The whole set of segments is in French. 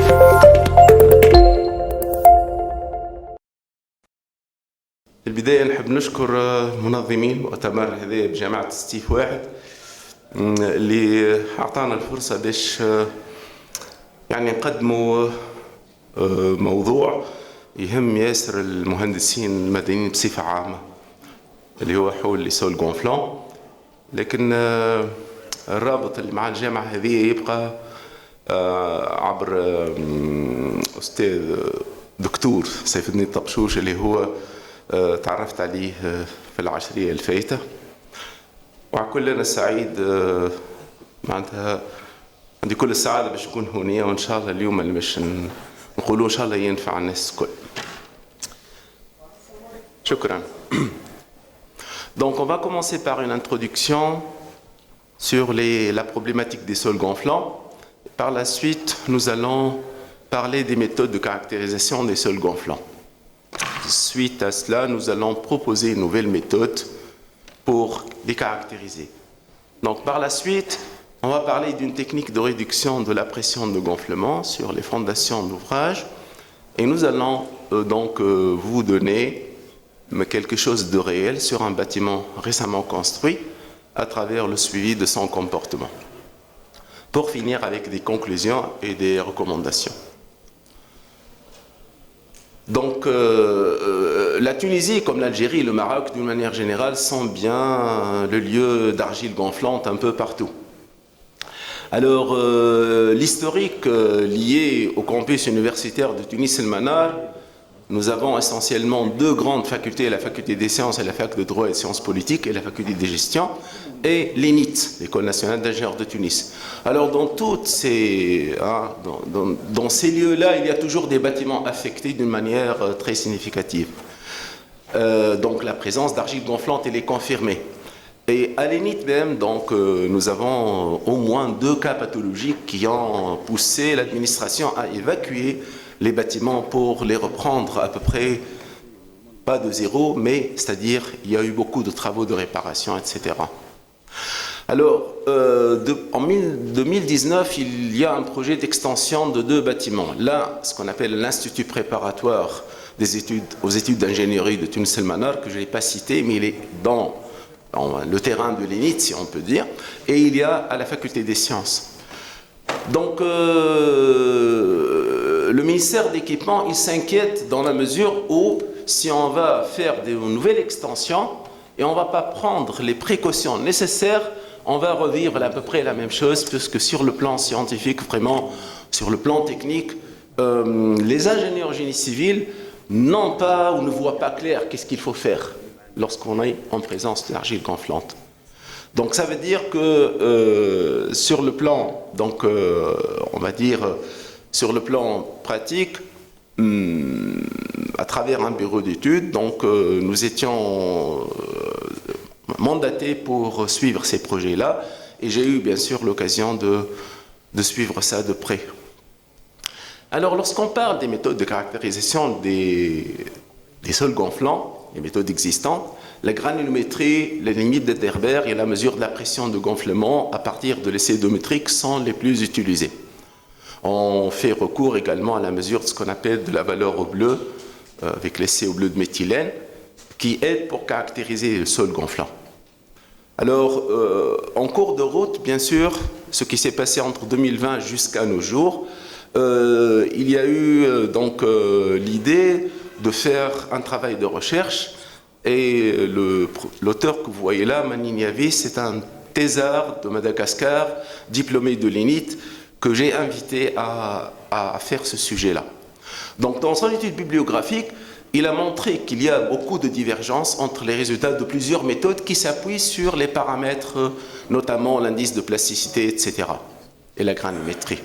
في البداية نحب نشكر منظمين المؤتمر هذا بجامعة ستيف واحد اللي أعطانا الفرصة باش يعني نقدموا موضوع يهم ياسر المهندسين المدنيين بصفة عامة اللي هو حول لي سول غونفلون. لكن الرابط اللي مع الجامعة هذه يبقى عبر أستاذ دكتور سيف الدين طبشوش اللي هو تعرفت عليه في العشرية الفايتة، وكل أنا سعيد معناتها عندي كل السعادة باش نكون هنا، وإن شاء الله اليوم اللي باش نقولوا إن شاء الله ينفع الناس الكل. شكرا. Donc on va commencer par une introduction sur la problématique des sols gonflants. Par la suite, nous allons parler des méthodes de caractérisation des sols gonflants. Suite à cela, nous allons proposer une nouvelle méthode pour les caractériser. Donc par la suite, on va parler d'une technique de réduction de la pression de gonflement sur les fondations d'ouvrage, et nous allons donc vous donner quelque chose de réel sur un bâtiment récemment construit à travers le suivi de son comportement, pour finir avec des conclusions et des recommandations. Donc la Tunisie, comme l'Algérie et le Maroc, d'une manière générale, sont bien le lieu d'argile gonflante un peu partout. Alors l'historique lié au campus universitaire de Tunis El Manar, nous avons essentiellement deux grandes facultés, la faculté des sciences et la faculté de droit et de sciences politiques, et la faculté des gestions, et l'ENIT, l'École nationale d'ingénieurs de Tunis. Alors dans toutes ces, dans ces lieux-là, il y a toujours des bâtiments affectés d'une manière très significative. Donc la présence d'argile gonflante, elle est confirmée. Et à l'ENIT même, donc, nous avons au moins deux cas pathologiques qui ont poussé l'administration à évacuer les bâtiments pour les reprendre à peu près, pas de zéro, mais c'est-à-dire il y a eu beaucoup de travaux de réparation, etc. Alors, en 2019, il y a un projet d'extension de deux bâtiments. L'un, ce qu'on appelle l'Institut préparatoire aux études d'ingénierie de Tunis El Manar, que je n'ai pas cité, mais il est dans le terrain de l'ENIT, si on peut dire, et il y a à la faculté des sciences. Donc, le ministère d'équipement, il s'inquiète dans la mesure où, si on va faire de nouvelles extensions et on ne va pas prendre les précautions nécessaires, on va revivre à peu près la même chose, puisque sur le plan scientifique, vraiment, sur le plan technique, les ingénieurs génie civil n'ont pas ou ne voient pas clair qu'est-ce qu'il faut faire lorsqu'on est en présence de l'argile gonflante. Donc ça veut dire que sur le plan, donc on va dire sur le plan pratique, à travers un bureau d'études, donc nous étions mandatés pour suivre ces projets-là, et j'ai eu bien sûr l'occasion de suivre ça de près. Alors lorsqu'on parle des méthodes de caractérisation des sols gonflants, les méthodes existantes, la granulométrie, les limites d'Ederberg et la mesure de la pression de gonflement à partir de l'essai odométrique sont les plus utilisées. On fait recours également à la mesure de ce qu'on appelle de la valeur au bleu, avec l'essai au bleu de méthylène, qui aide pour caractériser le sol gonflant. Alors, en cours de route, bien sûr, ce qui s'est passé entre 2020 jusqu'à nos jours, il y a eu donc l'idée de faire un travail de recherche, et l'auteur que vous voyez là, Mani Niavi, c'est un thésard de Madagascar, diplômé de l'ENIT, que j'ai invité à faire ce sujet-là. Donc dans son étude bibliographique, il a montré qu'il y a beaucoup de divergences entre les résultats de plusieurs méthodes qui s'appuient sur les paramètres, notamment l'indice de plasticité, etc., et la granulométrie.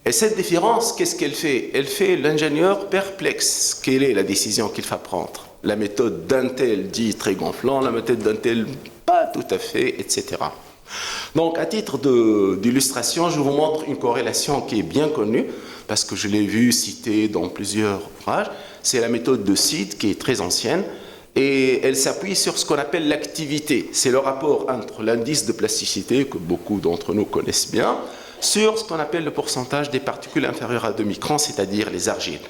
Et cette différence, qu'est-ce qu'elle fait? Elle fait l'ingénieur perplexe. Quelle est la décision qu'il va prendre? La méthode d'un tel dit très gonflant, la méthode d'un tel pas tout à fait, etc. Donc, à titre d'illustration, je vous montre une corrélation qui est bien connue, parce que je l'ai vue citée dans plusieurs ouvrages. C'est la méthode de Seed, qui est très ancienne, et elle s'appuie sur ce qu'on appelle l'activité. C'est le rapport entre l'indice de plasticité, que beaucoup d'entre nous connaissent bien, sur ce qu'on appelle le pourcentage des particules inférieures à 2 microns, c'est-à-dire les argiles.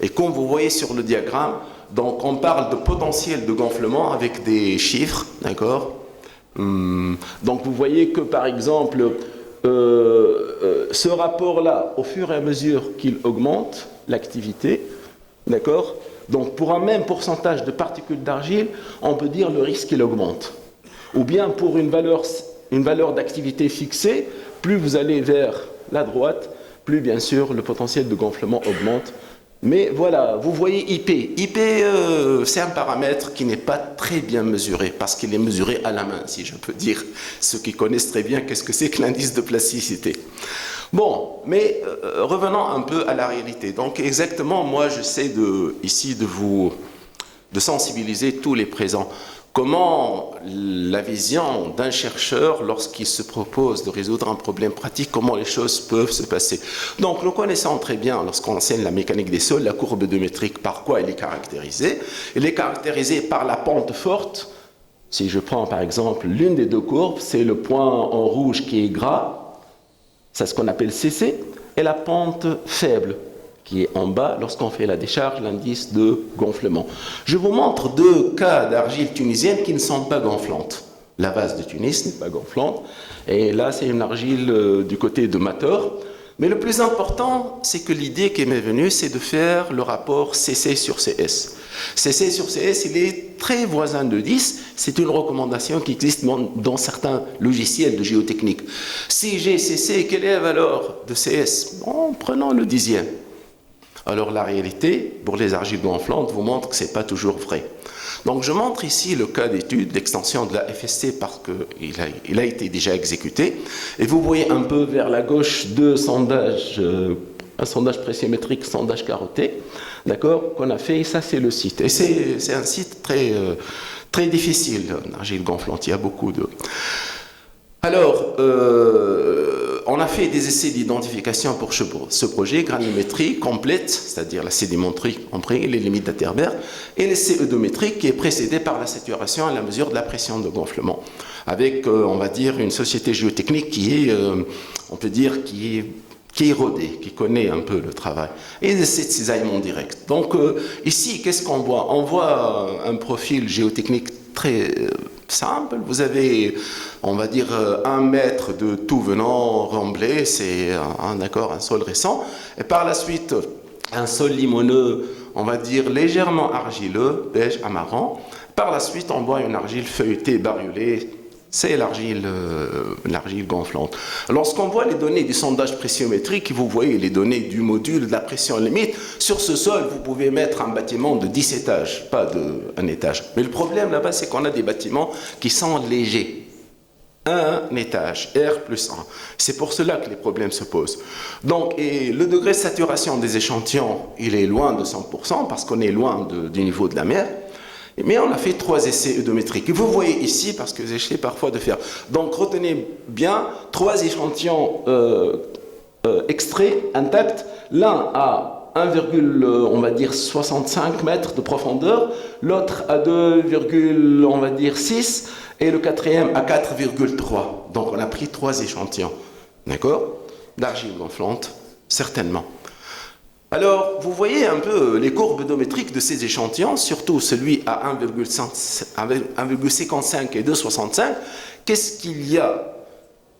Et comme vous voyez sur le diagramme, donc on parle de potentiel de gonflement avec des chiffres, d'accord. Donc vous voyez que par exemple, ce rapport-là, au fur et à mesure qu'il augmente l'activité, d'accord, donc pour un même pourcentage de particules d'argile, on peut dire le risque il augmente. Ou bien pour une valeur d'activité fixée, plus vous allez vers la droite, plus bien sûr le potentiel de gonflement augmente. Mais voilà, vous voyez IP. IP, c'est un paramètre qui n'est pas très bien mesuré, parce qu'il est mesuré à la main, si je peux dire. Ceux qui connaissent très bien qu'est-ce que c'est que l'indice de plasticité. Bon, mais revenons un peu à la réalité. Donc exactement, moi j'essaie ici de sensibiliser tous les présents. Comment la vision d'un chercheur, lorsqu'il se propose de résoudre un problème pratique, comment les choses peuvent se passer. Donc nous connaissons très bien, lorsqu'on enseigne la mécanique des sols, la courbe œdométrique, par quoi elle est caractérisée. Elle est caractérisée par la pente forte. Si je prends par exemple l'une des deux courbes, c'est le point en rouge qui est gras, c'est ce qu'on appelle CC, et la pente faible, qui est en bas lorsqu'on fait la décharge, l'indice de gonflement. Je vous montre deux cas d'argile tunisienne qui ne sont pas gonflantes. La vase de Tunis n'est pas gonflante, et là c'est une argile du côté de Mator. Mais le plus important, c'est que l'idée qui m'est venue, c'est de faire le rapport CC sur CS. CC sur CS, il est très voisin de 10. C'est une recommandation qui existe dans certains logiciels de géotechnique. Si j'ai CC, quelle est la valeur de CS? Bon, prenons le dixième. Alors la réalité, pour les argiles gonflantes, vous montre que ce n'est pas toujours vrai. Donc je montre ici le cas d'étude d'extension de la FST parce qu'il a été déjà exécuté. Et vous voyez un peu vers la gauche deux sondages, un sondage pressiométrique, sondage carotté, d'accord, qu'on a fait, et ça c'est le site. Et c'est un site très difficile, l'argile gonflante, il y a beaucoup de... Alors, on a fait des essais d'identification pour ce projet, granulométrie complète, c'est-à-dire la sédimenterie compris, les limites d'Atterberg, et l'essai œdométrique qui est précédé par la saturation à la mesure de la pression de gonflement, avec, on va dire, une société géotechnique qui est, on peut dire, qui est rodée, qui connaît un peu le travail, et des essais de cisaillement direct. Donc, ici, qu'est-ce qu'on voit? On voit un profil géotechnique très... simple, vous avez, on va dire, 1 mètre de tout venant remblai, c'est un sol récent, et par la suite, un sol limoneux, on va dire, légèrement argileux, beige à marron. Par la suite, on voit une argile feuilletée, bariolée, c'est l'argile gonflante. Lorsqu'on voit les données du sondage pressiométrique, vous voyez les données du module de la pression limite, sur ce sol, vous pouvez mettre un bâtiment de 10 étages, pas un étage. Mais le problème là-bas, c'est qu'on a des bâtiments qui sont légers. Un étage, R plus 1. C'est pour cela que les problèmes se posent. Donc, et le degré de saturation des échantillons, il est loin de 100%, parce qu'on est loin du niveau de la mer. Mais on a fait 3 essais œdométriques. Et vous voyez ici, parce que j'essaie parfois de faire. Donc retenez bien, 3 échantillons extraits, intacts. L'un à 1,65 mètres de profondeur, l'autre à 2,6 et le quatrième à 4,3. Donc on a pris 3 échantillons. D'accord? D'argile gonflante, certainement. Alors, vous voyez un peu les courbes œdométriques de ces échantillons, surtout celui à 1,55 et 2,65. Qu'est-ce qu'il y a,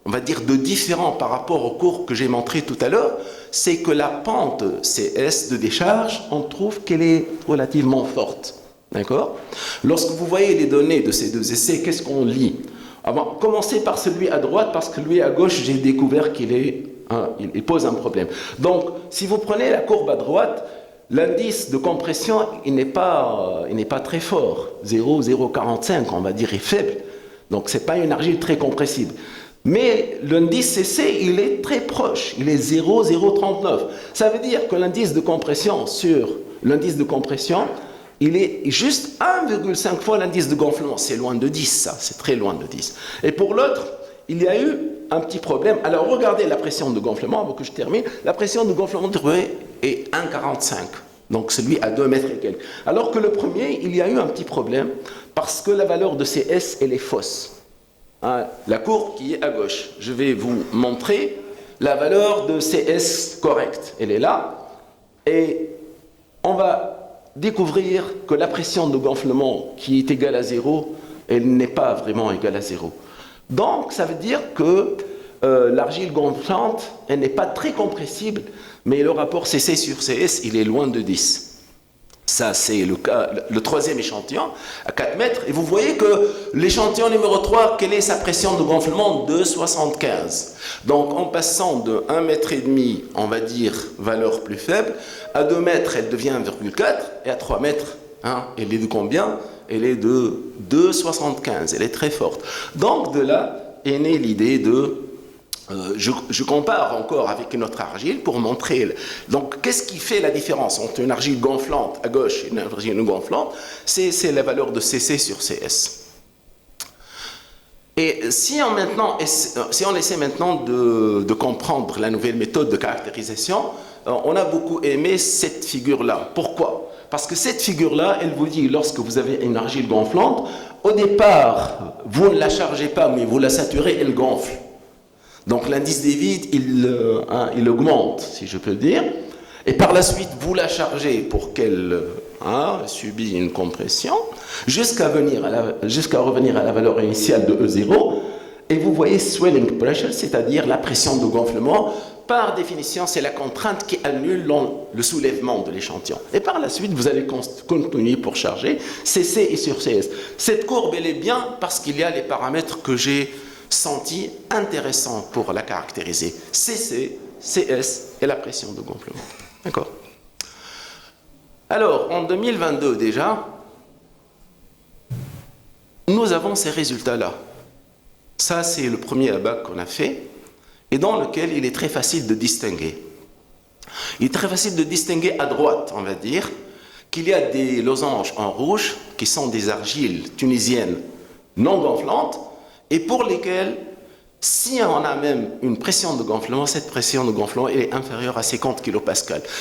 on va dire, de différent par rapport aux courbes que j'ai montrées tout à l'heure? C'est que la pente CS de décharge, on trouve qu'elle est relativement forte. D'accord? Lorsque vous voyez les données de ces deux essais, qu'est-ce qu'on lit? Commencez par celui à droite, parce que lui à gauche, j'ai découvert qu'il pose un problème. Donc, si vous prenez la courbe à droite, l'indice de compression, il n'est pas très fort. 0,045, on va dire, est faible. Donc, ce n'est pas une argile très compressible. Mais l'indice CC, il est très proche. Il est 0,039. Ça veut dire que l'indice de compression il est juste 1,5 fois l'indice de gonflement. C'est loin de 10, ça. C'est très loin de 10. Et pour l'autre, il y a eu un petit problème. Alors, regardez la pression de gonflement, avant que je termine. La pression de gonflement est 1,45. Donc, celui à 2 mètres et quelques. Alors que le premier, il y a eu un petit problème parce que la valeur de CS, elle est fausse. La courbe qui est à gauche. Je vais vous montrer la valeur de CS correcte, elle est là. Et on va découvrir que la pression de gonflement qui est égale à 0, elle n'est pas vraiment égale à 0. Donc, ça veut dire que l'argile gonflante, elle n'est pas très compressible, mais le rapport CC sur CS, il est loin de 10. Ça, c'est le troisième échantillon, à 4 mètres. Et vous voyez que l'échantillon numéro 3, quelle est sa pression de gonflement? 2,75. Donc, en passant de 1,5 mètre, on va dire, valeur plus faible, à 2 mètres, elle devient 1,4. Et à 3 mètres, elle est de combien? Elle est de 2,75. Elle est très forte. Donc, de là est née l'idée de... je compare encore avec une autre argile pour montrer. Donc, qu'est-ce qui fait la différence entre une argile gonflante à gauche et une argile non gonflante? C'est la valeur de CC sur CS. Et si on essaie maintenant de comprendre la nouvelle méthode de caractérisation, on a beaucoup aimé cette figure-là. Pourquoi? Parce que cette figure-là, elle vous dit, lorsque vous avez une argile gonflante, au départ, vous ne la chargez pas, mais vous la saturez, elle gonfle. Donc l'indice des vides, il augmente, si je peux dire. Et par la suite, vous la chargez pour qu'elle subisse une compression, jusqu'à revenir à la valeur initiale de E0. Et vous voyez swelling pressure, c'est-à-dire la pression de gonflement. Par définition, c'est la contrainte qui annule le soulèvement de l'échantillon. Et par la suite, vous allez continuer pour charger CC et sur CS. Cette courbe, elle est bien parce qu'il y a les paramètres que j'ai senti intéressant pour la caractériser. CC, CS et la pression de gonflement. D'accord. Alors, en 2022 déjà, nous avons ces résultats-là. Ça, c'est le premier abac qu'on a fait et dans lequel il est très facile de distinguer. Il est très facile de distinguer à droite, on va dire, qu'il y a des losanges en rouge qui sont des argiles tunisiennes non gonflantes et pour lesquels, si on a même une pression de gonflement, cette pression de gonflement elle est inférieure à 50 kPa.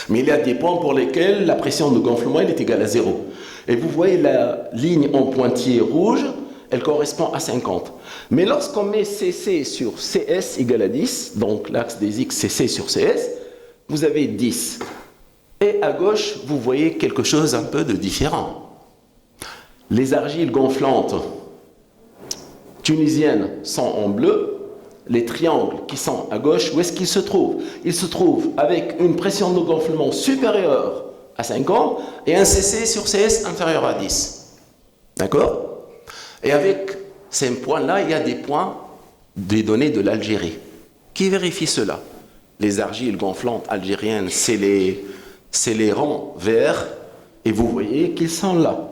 Mais il y a des points pour lesquels la pression de gonflement elle est égale à 0. Et vous voyez la ligne en pointillé rouge, elle correspond à 50. Mais lorsqu'on met CC sur CS égale à 10, donc l'axe des X CC sur CS, vous avez 10. Et à gauche, vous voyez quelque chose un peu de différent. Les argiles gonflantes tunisiennes sont en bleu. Les triangles qui sont à gauche, où est-ce qu'ils se trouvent? Ils se trouvent avec une pression de gonflement supérieure à 50 et un CC sur CS inférieur à 10. D'accord? Et avec ces points-là, il y a des points des données de l'Algérie. Qui vérifie cela? Les argiles gonflantes algériennes, c'est les rangs verts et vous voyez qu'ils sont là.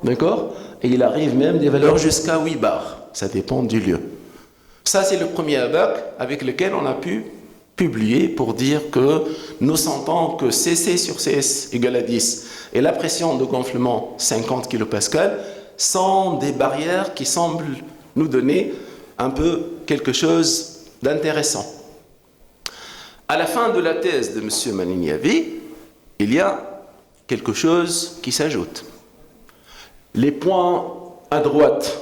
D'accord? Et il arrive même des valeurs jusqu'à 8 bars. Ça dépend du lieu. Ça, c'est le premier abac avec lequel on a pu publier pour dire que nous sentons que CC sur CS égale à 10 et la pression de gonflement 50 kPa sont des barrières qui semblent nous donner un peu quelque chose d'intéressant. À la fin de la thèse de M. Manignavi, il y a quelque chose qui s'ajoute. Les points à droite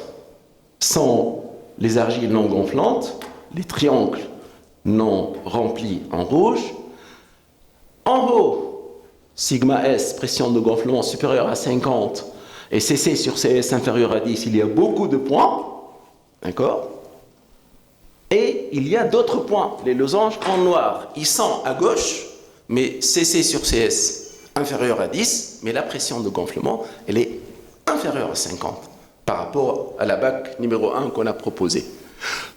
sont les argiles non gonflantes, les triangles non remplis en rouge. En haut, sigma S, pression de gonflement supérieure à 50 et CC sur CS inférieur à 10, il y a beaucoup de points, d'accord? Et il y a d'autres points, les losanges en noir, ils sont à gauche, mais CC sur CS inférieur à 10, mais la pression de gonflement, elle est inférieure à 50 par rapport à la bac numéro 1 qu'on a proposée.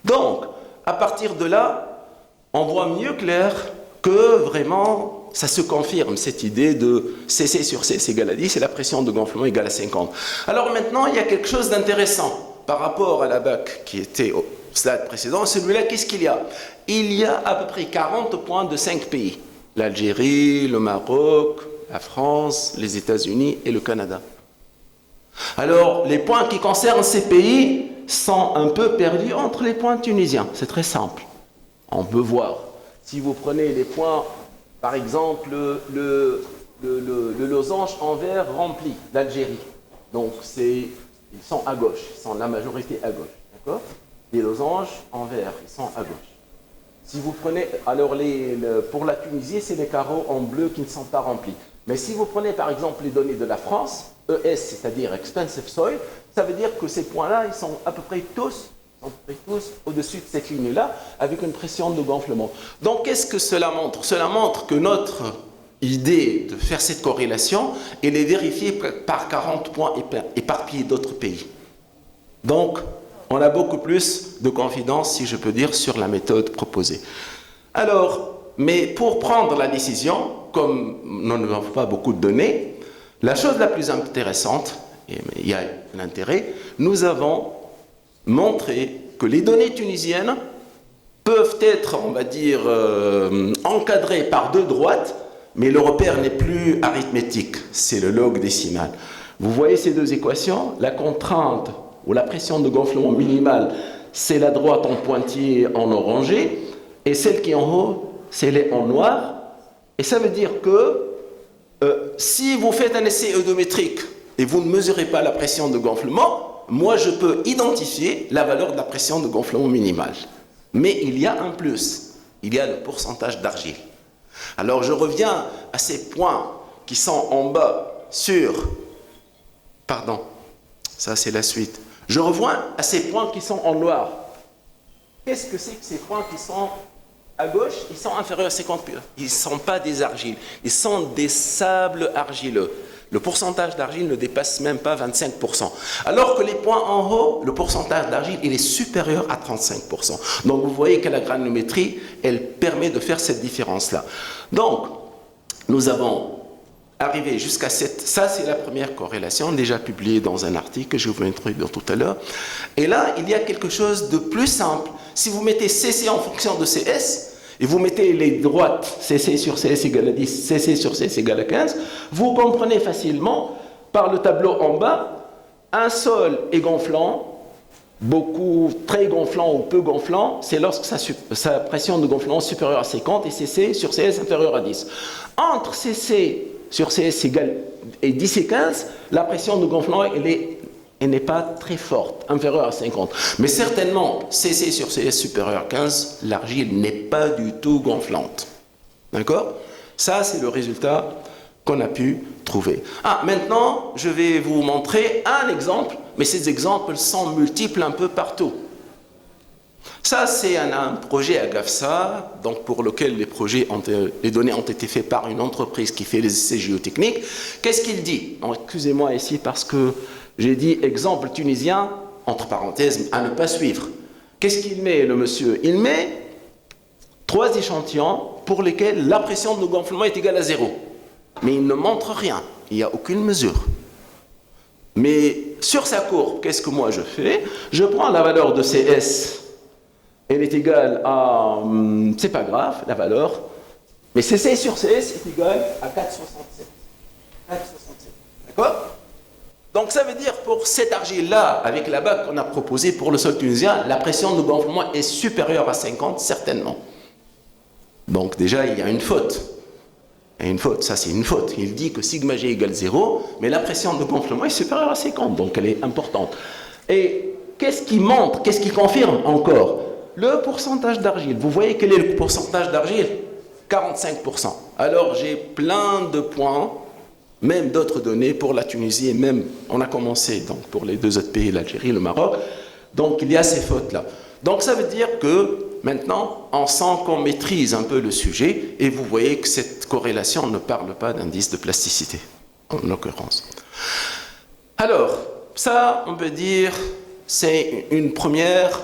Donc, à partir de là, on voit mieux clair que vraiment, ça se confirme, cette idée de CC sur CS égale à 10 et la pression de gonflement égale à 50. Alors maintenant, il y a quelque chose d'intéressant par rapport à la bac qui était au stade précédent. Celui-là, qu'est-ce qu'il y a? Il y a à peu près 40 points de 5 pays. L'Algérie, le Maroc, la France, les États-Unis et le Canada. Alors, les points qui concernent ces pays sont un peu perdus entre les points tunisiens. C'est très simple. On peut voir. Si vous prenez les points, par exemple, le losange en vert rempli d'Algérie. Donc, ils sont à gauche. Ils sont la majorité à gauche. D'accord? Les losanges en vert, ils sont à gauche. Si vous prenez, alors pour la Tunisie, c'est les carreaux en bleu qui ne sont pas remplis. Mais si vous prenez par exemple les données de la France, ES, c'est-à-dire Expensive Soil, ça veut dire que ces points-là, ils sont à peu près tous au-dessus de cette ligne-là, avec une pression de gonflement. Donc, qu'est-ce que cela montre? Cela montre que notre idée de faire cette corrélation, elle est vérifiée par 40 points éparpillés d'autres pays. Donc, on a beaucoup plus de confidence, si je peux dire, sur la méthode proposée. Alors, mais pour prendre la décision, comme nous n'avons pas beaucoup de données, la chose la plus intéressante, et il y a un intérêt, nous avons montré que les données tunisiennes peuvent être, on va dire, encadrées par deux droites, mais le repère n'est plus arithmétique, c'est le log décimal. Vous voyez ces deux équations? La contrainte ou la pression de gonflement minimale, c'est la droite en pointillé en orangé, et celle qui est en haut, c'est elle en noir. Et ça veut dire que si vous faites un essai oedométrique et vous ne mesurez pas la pression de gonflement, moi je peux identifier la valeur de la pression de gonflement minimale. Mais il y a un plus, il y a le pourcentage d'argile. Alors je reviens à ces points qui sont en bas pardon, ça c'est la suite. Je reviens à ces points qui sont en noir. Qu'est-ce que c'est que ces points qui sont à gauche? Ils sont inférieurs à 50 ppm. Ils ne sont pas des argiles, ils sont des sables argileux. Le pourcentage d'argile ne dépasse même pas 25%. Alors que les points en haut, le pourcentage d'argile, il est supérieur à 35%. Donc vous voyez que la granulométrie, elle permet de faire cette différence-là. Donc, nous avons arrivé jusqu'à cette... Ça, c'est la première corrélation, déjà publiée dans un article que je vais vous introduire tout à l'heure. Et là, il y a quelque chose de plus simple. Si vous mettez CC en fonction de CS, et vous mettez les droites CC sur CS égale à 10, CC sur CS égale à 15, vous comprenez facilement, par le tableau en bas, un sol est gonflant, beaucoup, très gonflant ou peu gonflant, c'est lorsque sa pression de gonflement est supérieure à 50 et CC sur CS inférieure à 10. Entre CC sur CS égale et 10 et 15, la pression de gonflement, elle n'est pas très forte, inférieure à 50. Mais certainement, CC sur CS supérieur à 15, l'argile n'est pas du tout gonflante. D'accord? Ça, c'est le résultat qu'on a pu trouver. Maintenant, je vais vous montrer un exemple, mais ces exemples sont multiples un peu partout. Ça, c'est un projet à GAFSA, donc pour lequel les données ont été faites par une entreprise qui fait les essais géotechniques. Qu'est-ce qu'il dit? Excusez-moi ici parce que j'ai dit exemple tunisien, entre parenthèses, à ne pas suivre. Qu'est-ce qu'il met, le monsieur? Il met 3 échantillons pour lesquels la pression de gonflement est égale à 0. Mais il ne montre rien, il n'y a aucune mesure. Mais sur sa courbe, qu'est-ce que moi je fais? Je prends la valeur de CS, elle est égale à, c'est pas grave, la valeur, mais CC sur CS est égal à 4,67. 4,67, d'accord? Donc ça veut dire pour cette argile-là, avec la bague qu'on a proposée pour le sol tunisien, la pression de gonflement est supérieure à 50, certainement. Donc déjà, il y a une faute. Et une faute, ça c'est une faute. Il dit que sigma g égale 0, mais la pression de gonflement est supérieure à 50, donc elle est importante. Et qu'est-ce qui montre, qu'est-ce qui confirme encore? Le pourcentage d'argile. Vous voyez quel est le pourcentage d'argile? 45%. Alors j'ai plein de points, même d'autres données pour la Tunisie, et même, on a commencé donc, pour les 2 autres pays, l'Algérie, le Maroc. Donc il y a ces fautes-là. Donc ça veut dire que maintenant, on sent qu'on maîtrise un peu le sujet, et vous voyez que cette corrélation ne parle pas d'indice de plasticité, en l'occurrence. Alors, ça, on peut dire, c'est une première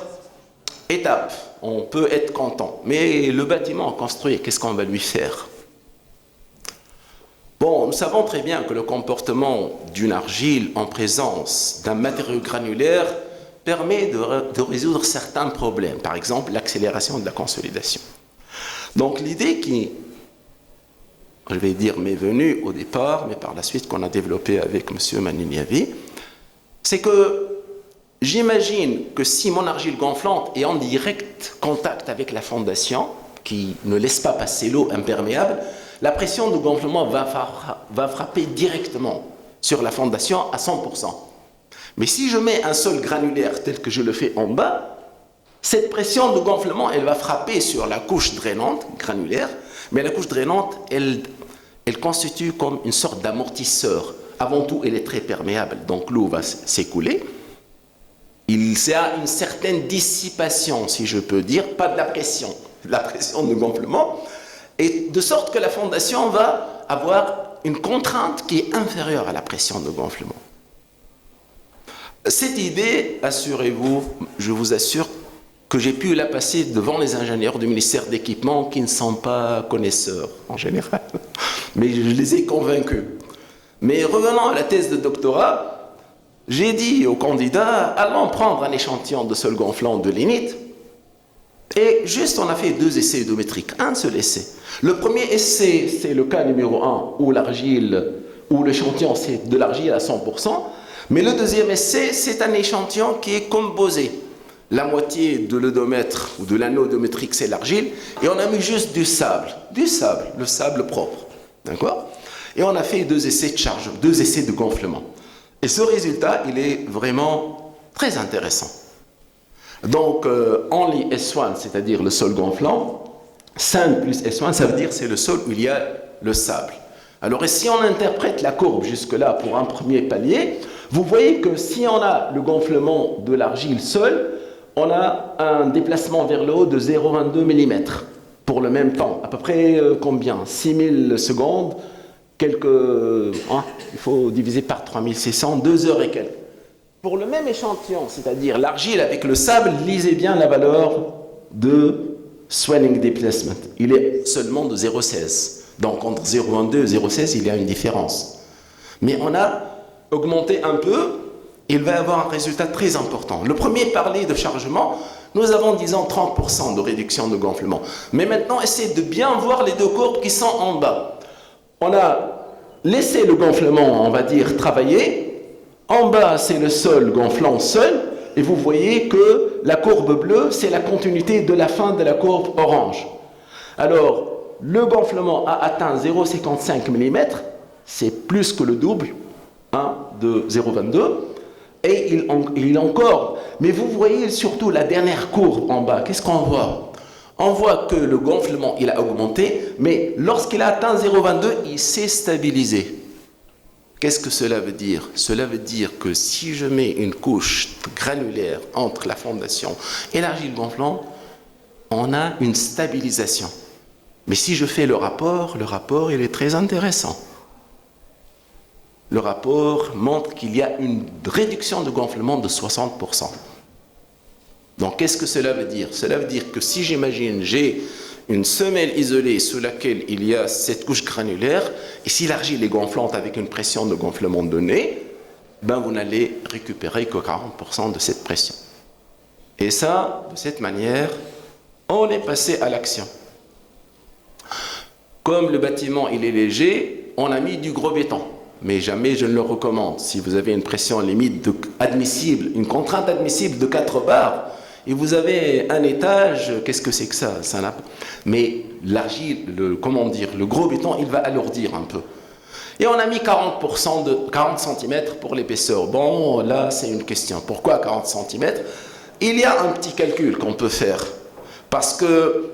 étape. On peut être content. Mais le bâtiment construit, qu'est-ce qu'on va lui faire? Bon, nous savons très bien que le comportement d'une argile en présence d'un matériau granulaire permet de résoudre certains problèmes, par exemple l'accélération de la consolidation. Donc l'idée qui, je vais dire, m'est venue au départ, mais par la suite qu'on a développée avec M. Maniniavi, c'est que j'imagine que si mon argile gonflante est en direct contact avec la fondation, qui ne laisse pas passer l'eau imperméable, la pression de gonflement va frapper directement sur la fondation à 100%. Mais si je mets un sol granulaire tel que je le fais en bas, Cette pression de gonflement, elle va frapper sur la couche drainante, granulaire, mais la couche drainante, elle constitue comme une sorte d'amortisseur. Avant tout, elle est très perméable, donc l'eau va s'écouler. Il y a une certaine dissipation, si je peux dire, pas de la pression de gonflement, et de sorte que la fondation va avoir une contrainte qui est inférieure à la pression de gonflement. Cette idée, assurez-vous, je vous assure que j'ai pu la passer devant les ingénieurs du ministère d'équipement qui ne sont pas connaisseurs en général, mais je les ai convaincus. Mais revenant à la thèse de doctorat, j'ai dit aux candidats, allons prendre un échantillon de sol gonflant de lignite, et juste on a fait 2 essais oedométriques, un seul essai. Le premier essai, c'est le cas numéro 1, où l'échantillon c'est de l'argile à 100%, mais le deuxième essai, c'est un échantillon qui est composé. La moitié de l'odomètre ou de l'anneau odométrique, c'est l'argile, et on a mis juste du sable, le sable propre, d'accord? Et on a fait 2 essais de charge, 2 essais de gonflement. Et ce résultat, il est vraiment très intéressant. Donc, on lit S1, c'est-à-dire le sol gonflant, sand plus S1, ça veut dire c'est le sol où il y a le sable. Alors, et si on interprète la courbe jusque-là pour un premier palier, vous voyez que si on a le gonflement de l'argile seul, on a un déplacement vers le haut de 0,22 mm pour le même temps. À peu près combien? 6000 secondes, il faut diviser par 3600, 2 heures et quelques. Pour le même échantillon, c'est-à-dire l'argile avec le sable, lisez bien la valeur de swelling displacement. Il est seulement de 0,16. Donc entre 0,22 et 0,16, il y a une différence. Mais on a augmenté un peu, il va y avoir un résultat très important. Le premier parlait de chargement, nous avons, disons, 30% de réduction de gonflement. Mais maintenant, essayez de bien voir les 2 courbes qui sont en bas. On a laissé le gonflement, on va dire, travailler. En bas, c'est le sol gonflant seul. Et vous voyez que la courbe bleue, c'est la continuité de la fin de la courbe orange. Alors, le gonflement a atteint 0,55 mm. C'est plus que le double de 0,22. Et il encore. Mais vous voyez surtout la dernière courbe en bas. Qu'est-ce qu'on voit? On voit que le gonflement, il a augmenté, mais lorsqu'il a atteint 0,22, il s'est stabilisé. Qu'est-ce que cela veut dire? Cela veut dire que si je mets une couche granulaire entre la fondation et l'argile gonflant, on a une stabilisation. Mais si je fais le rapport, il est très intéressant. Le rapport montre qu'il y a une réduction de gonflement de 60%. Donc, qu'est-ce que cela veut dire? Cela veut dire que si j'imagine, j'ai une semelle isolée sous laquelle il y a cette couche granulaire, et si l'argile est gonflante avec une pression de gonflement donnée, vous n'allez récupérer que 40% de cette pression. Et ça, de cette manière, on est passé à l'action. Comme le bâtiment il est léger, on a mis du gros béton. Mais jamais je ne le recommande. Si vous avez une pression limite admissible, une contrainte admissible de 4 bars, et vous avez un étage, qu'est-ce que c'est que ça? Mais l'argile, le gros béton, il va alourdir un peu. Et on a mis 40 cm pour l'épaisseur. Bon, là, c'est une question. Pourquoi 40 cm? Il y a un petit calcul qu'on peut faire. Parce que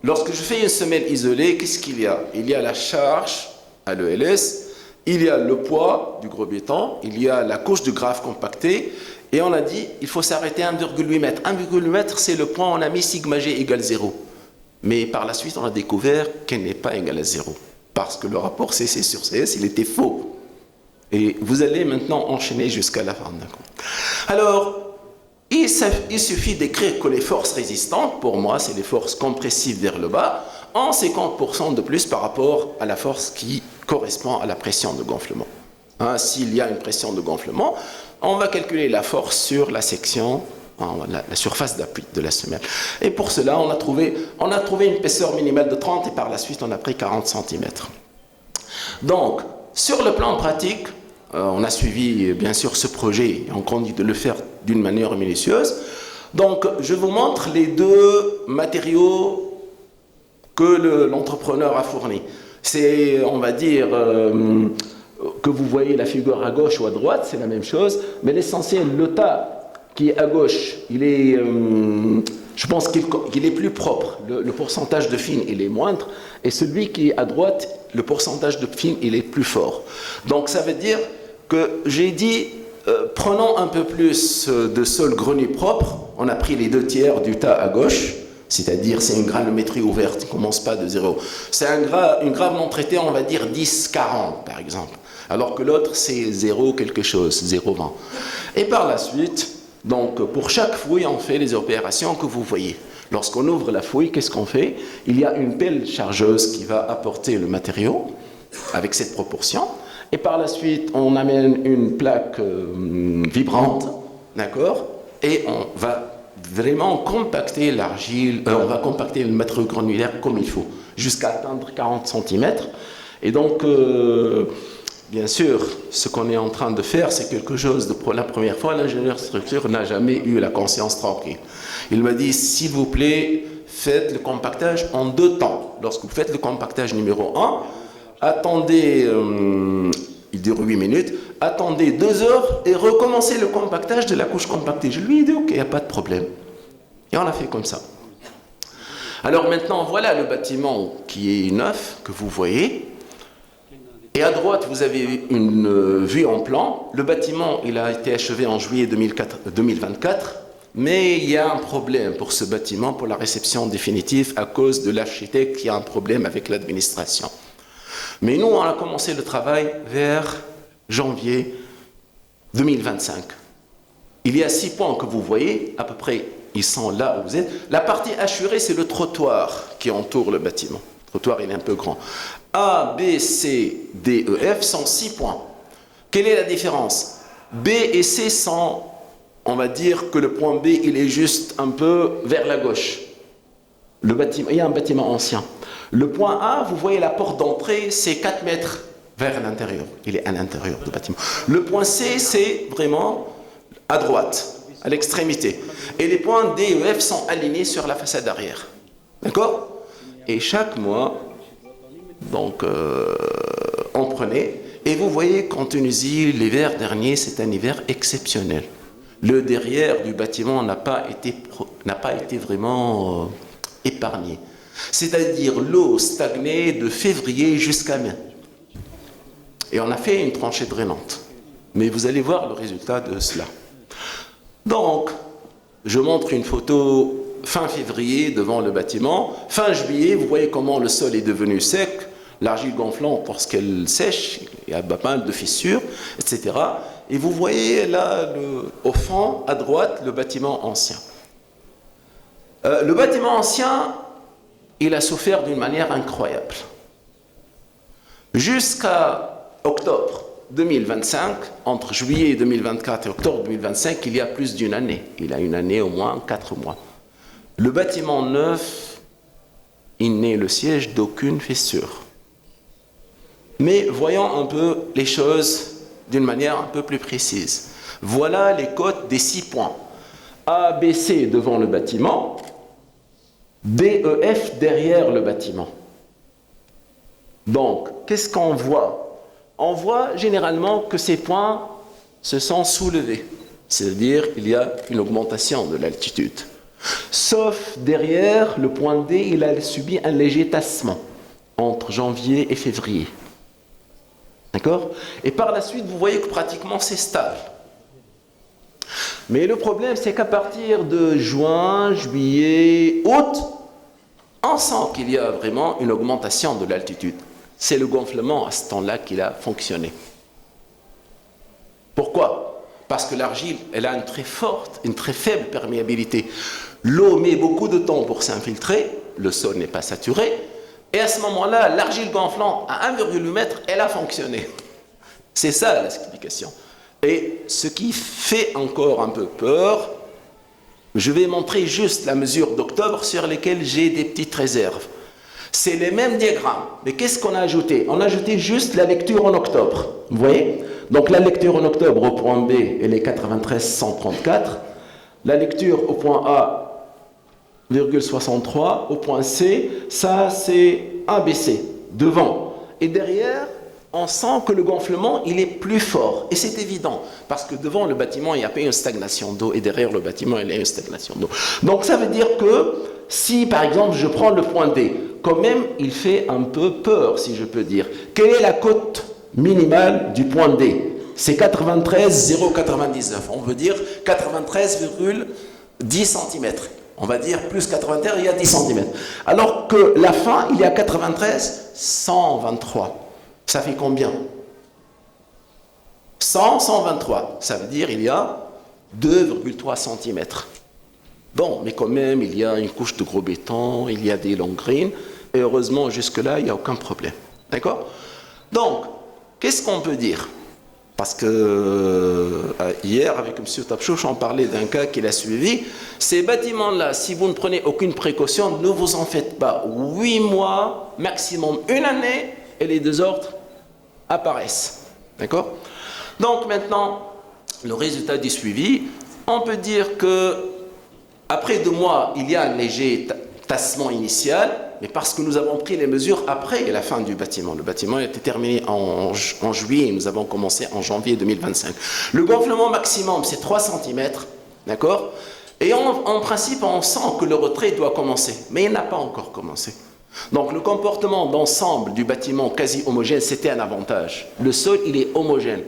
lorsque je fais une semelle isolée, qu'est-ce qu'il y a? Il y a la charge à l'ELS, il y a le poids du gros béton, il y a la couche de grave compactée, et on a dit il faut s'arrêter à 1,8 m. 1,8 m, c'est le point, on a mis sigma g égale 0. Mais par la suite, on a découvert qu'elle n'est pas égale à 0. Parce que le rapport CC sur CS, il était faux. Et vous allez maintenant enchaîner jusqu'à la fin. Alors, il suffit d'écrire que les forces résistantes, pour moi, c'est les forces compressives vers le bas, en 50% de plus par rapport à la force qui correspond à la pression de gonflement. S'il y a une pression de gonflement, on va calculer la force sur la section, la surface d'appui de la semelle. Et pour cela, on a trouvé une épaisseur minimale de 30 et par la suite, on a pris 40 cm. Donc, sur le plan pratique, on a suivi bien sûr ce projet et on continue de le faire d'une manière minutieuse. Donc, je vous montre les 2 matériaux que l'entrepreneur a fournis. C'est, on va dire, que vous voyez la figure à gauche ou à droite, c'est la même chose, mais l'essentiel, le tas qui est à gauche, je pense qu'il est plus propre. Le pourcentage de fine, il est moindre. Et celui qui est à droite, le pourcentage de fine, il est plus fort. Donc ça veut dire que j'ai dit, prenons un peu plus de sol grenu propre. On a pris les 2/3 du tas à gauche. C'est-à-dire, c'est une granulométrie ouverte, il ne commence pas de zéro. C'est une grave non traitée, on va dire 10-40 par exemple. Alors que l'autre, c'est 0 quelque chose, 0,20. Et par la suite, donc pour chaque fouille, on fait les opérations que vous voyez. Lorsqu'on ouvre la fouille, qu'est-ce qu'on fait? Il y a une pelle chargeuse qui va apporter le matériau avec cette proportion. Et par la suite, on amène une plaque vibrante, d'accord? Et on va vraiment compacter l'argile, on va compacter le matériau granulaire comme il faut, jusqu'à atteindre 40 cm. Et donc, bien sûr, ce qu'on est en train de faire, c'est quelque chose de, pour la première fois, l'ingénieur structure n'a jamais eu la conscience tranquille. Il m'a dit, s'il vous plaît, faites le compactage en 2 temps. Lorsque vous faites le compactage numéro 1, attendez, il dure 8 minutes, attendez 2 heures et recommencez le compactage de la couche compactée. Je lui ai dit, ok, il n'y a pas de problème. Et on a fait comme ça. Alors maintenant, voilà le bâtiment qui est neuf, que vous voyez. Et à droite, vous avez une vue en plan. Le bâtiment, il a été achevé en juillet 2024. Mais il y a un problème pour ce bâtiment, pour la réception définitive, à cause de l'architecte qui a un problème avec l'administration. Mais nous, on a commencé le travail vers janvier 2025. Il y a 6 points que vous voyez, à peu près, ils sont là où vous êtes. La partie assurée, c'est le trottoir qui entoure le bâtiment. Le trottoir, il est un peu grand. A, B, C, D, E, F sont 6 points. Quelle est la différence? B et C sont, on va dire que le point B, il est juste un peu vers la gauche. Le bâtiment, il y a un bâtiment ancien. Le point A, vous voyez la porte d'entrée, c'est 4 mètres vers l'intérieur. Il est à l'intérieur du bâtiment. Le point C, c'est vraiment à droite, à l'extrémité. Et les points D et F sont alignés sur la façade arrière. D'accord? Et chaque mois, donc, on prenait. Et vous voyez qu'en Tunisie, l'hiver dernier, c'est un hiver exceptionnel. Le derrière du bâtiment n'a pas été vraiment épargné. C'est-à-dire l'eau stagnait de février jusqu'à mai. Et on a fait une tranchée drainante. Mais vous allez voir le résultat de cela. Donc, je montre une photo fin février devant le bâtiment. Fin juillet, vous voyez comment le sol est devenu sec. L'argile gonflante, lorsqu'elle sèche, il y a pas mal de fissures, etc. Et vous voyez là, au fond, à droite, le bâtiment ancien. Le bâtiment ancien, il a souffert d'une manière incroyable. Jusqu'à octobre 2025, entre juillet 2024 et octobre 2025, il y a plus d'une année. Il a une année au moins 4 mois. Le bâtiment neuf, il n'est le siège d'aucune fissure. Mais voyons un peu les choses d'une manière un peu plus précise. Voilà les cotes des 6 points. A, B, C devant le bâtiment, D, E, F derrière le bâtiment. Donc, qu'est-ce qu'on voit? On voit généralement que ces points se sont soulevés. C'est-à-dire qu'il y a une augmentation de l'altitude. Sauf derrière, le point D, il a subi un léger tassement entre janvier et février. D'accord? Et par la suite, vous voyez que pratiquement c'est stable. Mais le problème, c'est qu'à partir de juin, juillet, août, on sent qu'il y a vraiment une augmentation de l'altitude. C'est le gonflement à ce temps-là qu'il a fonctionné. Pourquoi? Parce que l'argile, elle a une très faible perméabilité. L'eau met beaucoup de temps pour s'infiltrer, le sol n'est pas saturé, et à ce moment-là, l'argile gonflante à 1,8 m, elle a fonctionné. C'est ça l'explication. Et ce qui fait encore un peu peur, je vais montrer juste la mesure d'octobre sur lesquelles j'ai des petites réserves. C'est les mêmes diagrammes, mais qu'est-ce qu'on a ajouté? On a ajouté juste la lecture en octobre. Vous voyez? Donc la lecture en octobre au point B, elle est 93,134. La lecture au point A, 0,63. Au point C, ça c'est ABC, devant. Et derrière, on sent que le gonflement, il est plus fort. Et c'est évident, parce que devant le bâtiment, il n'y a pas une stagnation d'eau, et derrière le bâtiment, il y a une stagnation d'eau. Donc ça veut dire que si, par exemple, je prends le point D, quand même, il fait un peu peur, si je peux dire. Quelle est la cote minimale du point D? C'est 93,099. On veut dire 93,10 cm. On va dire plus 93, il y a 10 cm. Alors que la fin, il y a 93,123. Ça fait combien? 100, 123. Ça veut dire il y a 2,3 cm. Bon, mais quand même, il y a une couche de gros béton, il y a des longues grines, et heureusement, jusque-là, il n'y a aucun problème. D'accord? Donc, qu'est-ce qu'on peut dire? Parce que hier, avec M. Tapchouch, on parlait d'un cas qu'il a suivi. Ces bâtiments-là, si vous ne prenez aucune précaution, ne vous en faites pas. 8 mois, maximum une année, et les désordres apparaissent. D'accord? Donc maintenant, le résultat du suivi, on peut dire que après 2 mois, il y a un léger tassement initial, mais parce que nous avons pris les mesures après la fin du bâtiment. Le bâtiment a été terminé en juillet et nous avons commencé en janvier 2025. Le gonflement maximum, c'est 3 cm, d'accord? Et en principe, on sent que le retrait doit commencer, mais il n'a pas encore commencé. Donc le comportement d'ensemble du bâtiment quasi homogène, c'était un avantage. Le sol, il est homogène.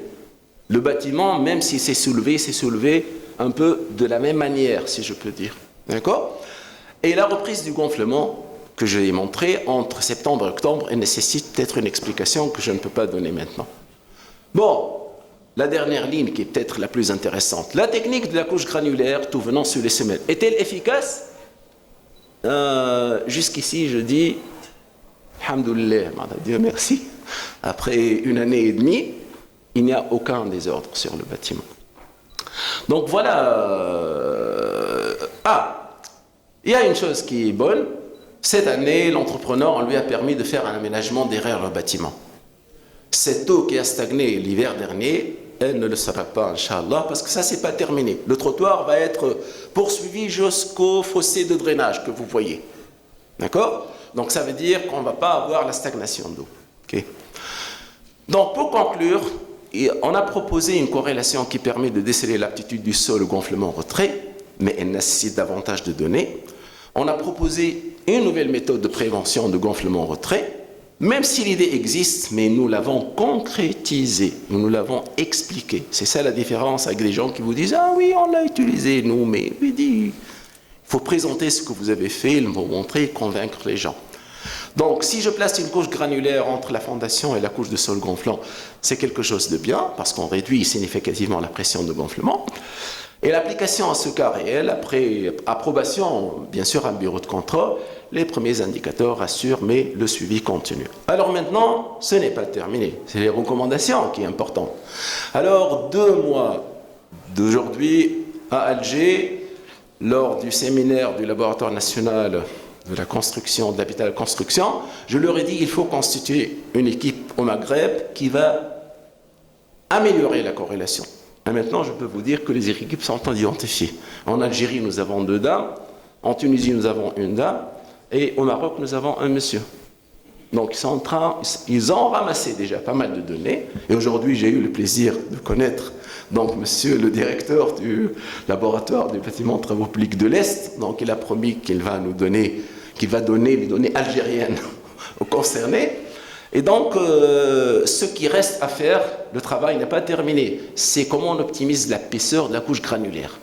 Le bâtiment, même s'il s'est soulevé un peu de la même manière, si je peux dire. D'accord? Et la reprise du gonflement que j'ai montré entre septembre et octobre, elle nécessite peut-être une explication que je ne peux pas donner maintenant. Bon, la dernière ligne qui est peut-être la plus intéressante. La technique de la couche granulaire, tout venant sur les semelles, est-elle efficace? Jusqu'ici, je dis, alhamdoulilah, Dieu merci, après une année et demie, il n'y a aucun désordre sur le bâtiment. Donc voilà. Il y a une chose qui est bonne. Cette année, l'entrepreneur, on lui a permis de faire un aménagement derrière le bâtiment. Cette eau qui a stagné l'hiver dernier, elle ne le sera pas, Inch'Allah, parce que ça, c'est pas terminé. Le trottoir va être poursuivi jusqu'au fossé de drainage que vous voyez. D'accord? Donc ça veut dire qu'on ne va pas avoir la stagnation d'eau. Okay? Donc pour conclure, on a proposé une corrélation qui permet de déceler l'aptitude du sol au gonflement-retrait, mais elle nécessite davantage de données. On a proposé une nouvelle méthode de prévention de gonflement-retrait, même si l'idée existe, mais nous l'avons concrétisée, nous l'avons expliquée. C'est ça la différence avec des gens qui vous disent « Ah oui, on l'a utilisé, nous, mais il faut présenter ce que vous avez fait, il faut montrer et convaincre les gens. » Donc, si je place une couche granulaire entre la fondation et la couche de sol gonflant, c'est quelque chose de bien, parce qu'on réduit significativement la pression de gonflement. Et l'application à ce cas réel, après approbation, bien sûr, à un bureau de contrôle, les premiers indicateurs assurent, mais le suivi continue. Alors maintenant, ce n'est pas terminé. C'est les recommandations qui sont importantes. Alors, 2 mois d'aujourd'hui, à Alger, lors du séminaire du laboratoire national de la construction, de l'habitat de la construction, je leur ai dit qu'il faut constituer une équipe au Maghreb qui va améliorer la corrélation. Et maintenant, je peux vous dire que les équipes sont identifiées. En Algérie, nous avons 2 dames, en Tunisie, nous avons une dame, et au Maroc, nous avons un monsieur. Donc, ils ont ramassé déjà pas mal de données, et aujourd'hui, j'ai eu le plaisir de connaître donc monsieur le directeur du laboratoire du bâtiment de travaux publics de l'Est. Donc, il a promis qu'il va donner les données algériennes aux concernés. Et donc, ce qui reste à faire, le travail n'est pas terminé. C'est comment on optimise l'épaisseur de la couche granulaire.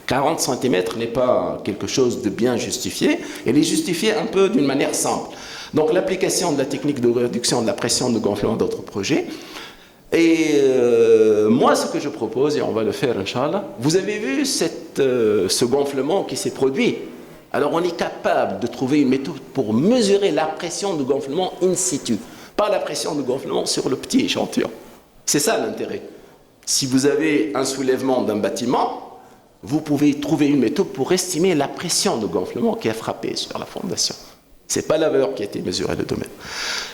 40 cm n'est pas quelque chose de bien justifié. Elle est justifiée un peu d'une manière simple. Donc, l'application de la technique de réduction de la pression de gonflement d'autres projets. Et moi, ce que je propose, et on va le faire, Inch'Allah, vous avez vu ce gonflement qui s'est produit. Alors, on est capable de trouver une méthode pour mesurer la pression de gonflement in situ. Pas la pression de gonflement sur le petit échantillon. C'est ça l'intérêt. Si vous avez un soulèvement d'un bâtiment, vous pouvez trouver une méthode pour estimer la pression de gonflement qui a frappé sur la fondation. Ce n'est pas la valeur qui a été mesurée le domaine.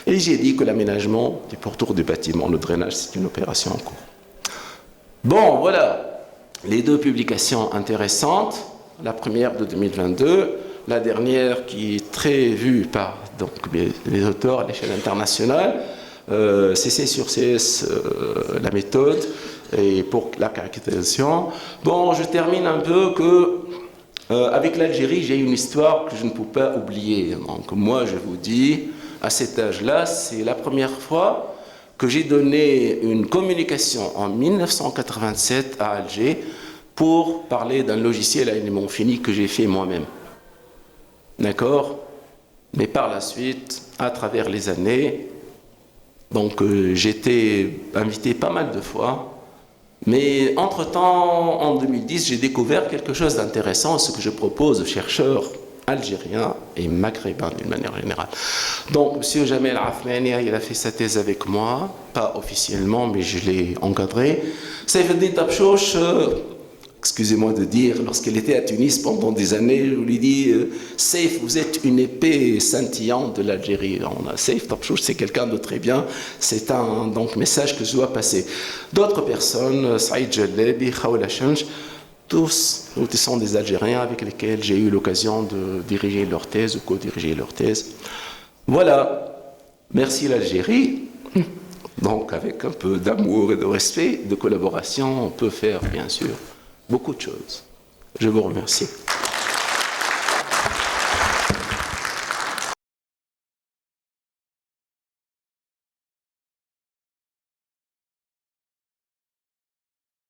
Et j'ai dit que l'aménagement du pourtour du bâtiment, le drainage, c'est une opération en cours. Bon, voilà les 2 publications intéressantes. La première de 2022, la dernière qui est très vue par donc, les auteurs à l'échelle internationale. CC sur CS, la méthode, et pour la caractérisation. Bon, je termine un peu que avec l'Algérie, j'ai une histoire que je ne peux pas oublier. Donc moi, je vous dis, à cet âge-là, c'est la première fois que j'ai donné une communication en 1987 à Alger pour parler d'un logiciel à éléments finis que j'ai fait moi-même. D'accord? Mais par la suite, à travers les années, donc j'ai été invité pas mal de fois. Mais entre-temps, en 2010, j'ai découvert quelque chose d'intéressant, ce que je propose aux chercheurs algériens et maghrébins d'une manière générale. Donc, M. Jamel Afmania, il a fait sa thèse avec moi, pas officiellement, mais je l'ai encadré. Saïfeddin Tabchouch, excusez-moi de dire, lorsqu'il était à Tunis pendant des années, je lui ai dit Saïf, vous êtes une épée scintillante de l'Algérie. Saïf Tabchouch, c'est quelqu'un de très bien, c'est un donc, message que je dois passer. D'autres personnes, Saïd Jalebi, Khaoula Chanj, tous sont des Algériens avec lesquels j'ai eu l'occasion de diriger leur thèse ou co-diriger leur thèse. Voilà, merci l'Algérie. Donc, avec un peu d'amour et de respect, de collaboration, on peut faire, bien sûr, beaucoup de choses. Je vous remercie.